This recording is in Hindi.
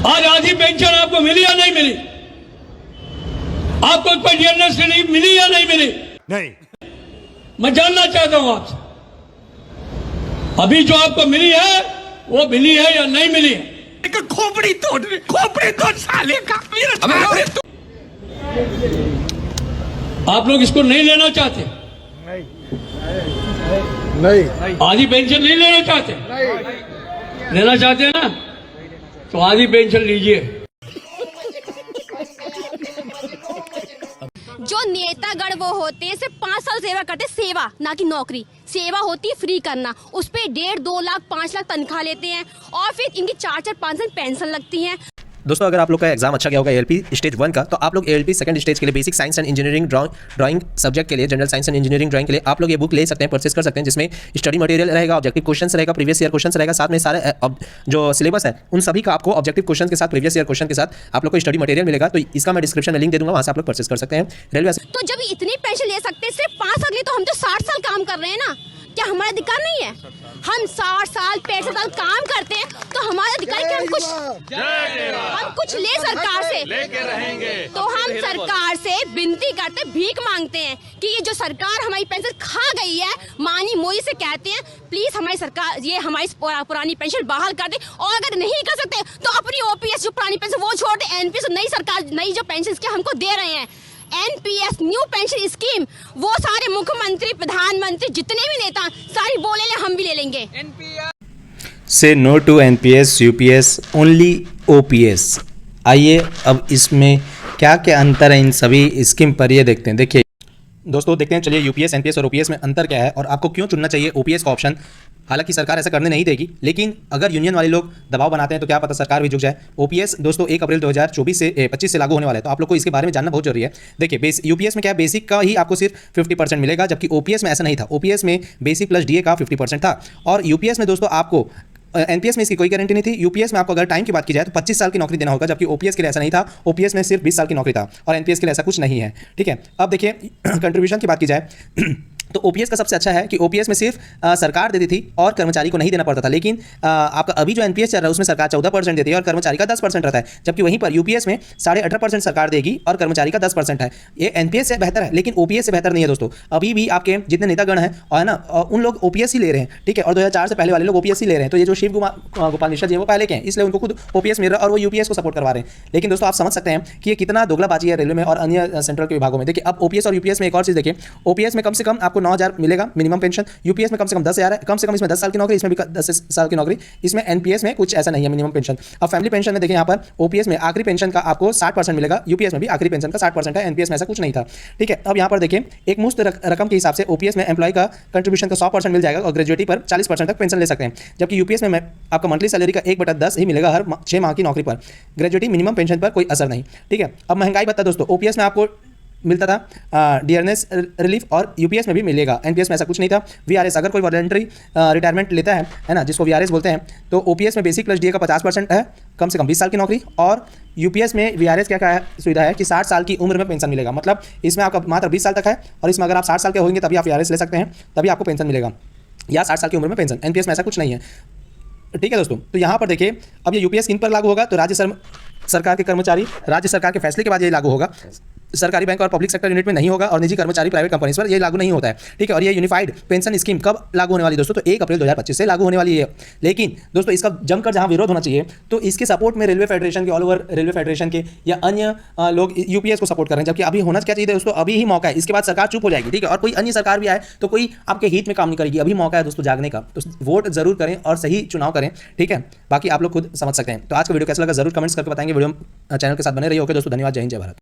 आज आधी पेंशन आपको मिली या नहीं मिली? आपको कोई डियरनेस रिलीफ मिली या नहीं मिली? नहीं। मैं जानना चाहता हूं आपसे, अभी जो आपको मिली है वो मिली है या नहीं मिली है? खोपड़ी तोड़ साले का। आप लोग इसको नहीं लेना चाहते? नहीं। आधी पेंशन नहीं लेना चाहते? नहीं। लेना चाहते हैं ना, तो आधी पेंशन लीजिए। जो नेतागण वो होते हैं सिर्फ 5 साल सेवा करते, सेवा ना कि नौकरी। सेवा होती है फ्री करना, उस पे 1.5-2 लाख 5 लाख तनख्वाह लेते हैं और फिर इनकी 4-4 5 पेंशन लगती हैं। दोस्तों अगर आप लोग का एग्जाम अच्छा गया होगा एएलपी स्टेज 1 का, तो आप लोग एएलपी सेकंड स्टेज के लिए basic science and engineering drawing subject के लिए, general science and engineering drawing के लिए आप लोग ये बुक ले सकते हैं, परचेस कर सकते हैं, जिसमें स्टडी मटेरियल रहेगा, ऑब्जेक्टिव क्वेश्चंस रहेगा, प्रीवियस ईयर क्वेश्चंस रहेगा, साथ में सारे जो सिलेबस है उन सभी का आपको ऑब्जेक्टिव क्वेश्चन के साथ, प्रीवियस ईयर क्वेश्चन के साथ आप लोग को स्टडी मटेरियल मिलेगा। तो इसका मैं डिस्क्रिप्शन में लिंक दे दूंगा, वहां से आप लोग परचेस कर सकते हैं। रेलवे तो जब इतनी पेंशन ले सकते हैं सिर्फ 5 साल के लिए, तो हम तो 60 साल काम कर रहे हैं ना, क्या हमारा अधिकार नहीं है? हम 60 साल 65 साल काम करते हैं तो हमारा अधिकार कि हम कुछ ले सरकार से लेके रहेंगे। तो हम सरकार से विनती करते, भीख मांगते हैं कि ये जो सरकार हमारी पेंशन खा गई है, माननीय मोदी से कहते हैं प्लीज हमारी सरकार ये हमारी पुरानी पेंशन बहाल कर दे। और अगर नहीं कर सकते तो अपनी ओपीएस जो पुरानी पेंशन वो छोड़ दे, एनपीएस नई सरकार नई जो पेंशन के हमको दे रहे हैं, एनपीएस न्यू पेंशन स्कीम, वो सारे मुख्यमंत्री प्रधानमंत्री जितने भी नेता सारी वो ले लें, हम भी ले लेंगे। Say no to NPS UPS only OPS. आइए अब इसमें क्या क्या अंतर है इन सभी स्कीम पर ये देखते हैं। देखिए दोस्तों देखते हैं, चलिए यूपीएस, एनपीएस और ओपीएस में अंतर क्या है और आपको क्यों चुनना चाहिए ओपीएस का ऑप्शन। हालांकि सरकार ऐसा करने नहीं देगी, लेकिन अगर यूनियन वाले लोग दबाव बनाते हैं तो क्या पता सरकार भी झुक जाए। ओपीएस दोस्तों 1 अप्रैल 2024 से 25 से लागू होने वाला है, तो आप लोग को इसके बारे में जानना बहुत जरूरी है। देखिए यूपीएस में क्या है, बेसिक का ही आपको सिर्फ 50% मिलेगा, जबकि ओपीएस में ऐसा नहीं था। ओपीएस में बेसिक प्लस डीए का 50% था। और यूपीएस में दोस्तों आपको, एनपीएस में इसकी कोई गारंटी नहीं थी। यूपीएस में आपको अगर टाइम की बात की जाए तो 25 साल की नौकरी देना होगा, जबकि ओपीएस के लिए ऐसा नहीं था। ओपीएस में सिर्फ 20 साल की नौकरी था और एनपीएस के लिए ऐसा कुछ नहीं है। ठीक है, अब देखिए कंट्रीब्यूशन की बात की जाए तो ओपीएस का सबसे अच्छा है कि ओपीएस में सिर्फ सरकार देती थी और कर्मचारी को नहीं देना पड़ता था, लेकिन आपका अभी जो एनपीएस चल रहा है उसमें सरकार 14% देती है और कर्मचारी का 10% रहता है, जबकि वहीं पर यूपीएस में 18.5% सरकार देगी और कर्मचारी का 10% है। ये एनपीएस से बेहतर है, लेकिन ओपीएस से बेहतर नहीं है दोस्तों। अभी भी आपके जितने नेतागण हैं और ना उन लोग ओपीएस ही ले रहे हैं, ठीक है, और 2004 से पहले वाले लोग ओपीएस ही ले रहे हैं। तो ये जो शिव गोपाल मिश्रा जी वो पहले के हैं, इसलिए उनको खुद ओपीएस मिल रहा है और वो यूपीएस को सपोर्ट करवा रहे हैं। लेकिन दोस्तों आप समझ सकते हैं कि ये कितना दोगलाबाजी है रेलवे में और अन्य सेंट्रल के विभागों में। देखिए अब ओपीएस और यूपीएस में एक और चीज देखिए, ओपीएस में कम से कम आपको 9,000 मिलेगा मिनिमम पेंशन, यूपीएस में कम से कम 10,000 है, कम से कम इसमें 10 साल की नौकरी, इसमें भी 10 साल की नौकरी। इसमें एनपीएस में कुछ ऐसा नहीं है मिनिमम पेंशन। अब फैमिली पेंशन में देखिए यहाँ पर ओपीएस में आखिरी पेंशन का आपको 60% मिलेगा, यूपीएस में भी आखिरी पेंशन का 60% है, एनपीएस में ऐसा कुछ नहीं था। ठीक है, अब यहाँ पर देखिए एक मुश्त रकम के हिसाब से ओपीएस में एम्प्लॉय का कंट्रीब्यूशन का 100% मिल जाएगा और ग्रेजुएटी पर 40% तक पेंशन ले सकते हैं, जबकि यूपीएस में आपका मंथली सैलरी का 1/10 ही मिलेगा हर 6 माह की नौकरी पर। ग्रेजुएटी मिनिमम पेंशन पर कोई असर नहीं। ठीक है, अब महंगाई भत्ता दोस्तों ओपीएस में आपको मिलता था डियरनेस रिलीफ और यूपीएस में भी मिलेगा, एनपीएस में ऐसा कुछ नहीं था। वीआरएस अगर कोई वॉलंटरी रिटायरमेंट लेता है ना, जिसको वीआरएस बोलते हैं, तो ओपीएस में बेसिक प्लस डीए का 50% है, कम से कम 20 साल की नौकरी। और यूपीएस में वीआरएस क्या क्या सुविधा है कि 60 साल की उम्र में पेंशन मिलेगा, मतलब इसमें आपका मात्र 20 साल तक है और इसमें अगर आप 60 साल के होंगे तभी आप वीआरएस ले सकते हैं, तभी आपको पेंशन मिलेगा, या 60 साल की उम्र में पेंशन। एनपीएस में ऐसा कुछ नहीं है। ठीक है दोस्तों, तो यहाँ पर देखिए अब ये यूपीएस किन पर लागू होगा, तो राज्य सरकार के कर्मचारी, राज्य सरकार के फैसले के बाद ये लागू होगा। सरकारी बैंक और पब्लिक सेक्टर यूनिट में नहीं होगा और निजी कर्मचारी प्राइवेट कंपनीज पर ये लागू नहीं होता है। ठीक है, और ये यूनिफाइड पेंशन स्कीम कब लागू होने वाली दोस्तों, तो 1 अप्रैल 2025 से लागू होने वाली है। लेकिन दोस्तों इसका जमकर जहां विरोध होना चाहिए, तो इसके सपोर्ट में रेलवे फेडरेशन के, ऑल ओवर रेलवे फेडरेशन के या अन्य लोग यूपीएस को सपोर्ट कर रहे हैं, जबकि अभी होना क्या चाहिए दोस्तों, अभी ही मौका है। इसके बाद सरकार चुप हो जाएगी, ठीक है, और कोई अन्य सरकार भी आए तो कोई आपके हित में काम नहीं करेगी। अभी मौका है दोस्तों जागने का, तो वोट जरूर करें और सही चुनाव करें। ठीक है, बाकी आप लोग खुद समझ सकते हैं। तो आज का वीडियो कैसा लगा जरूर कमेंट्स करके बताएंगे। वीडियो चैनल के साथ बने रहिए। ओके दोस्तों, धन्यवाद, जय हिंद, जय भारत।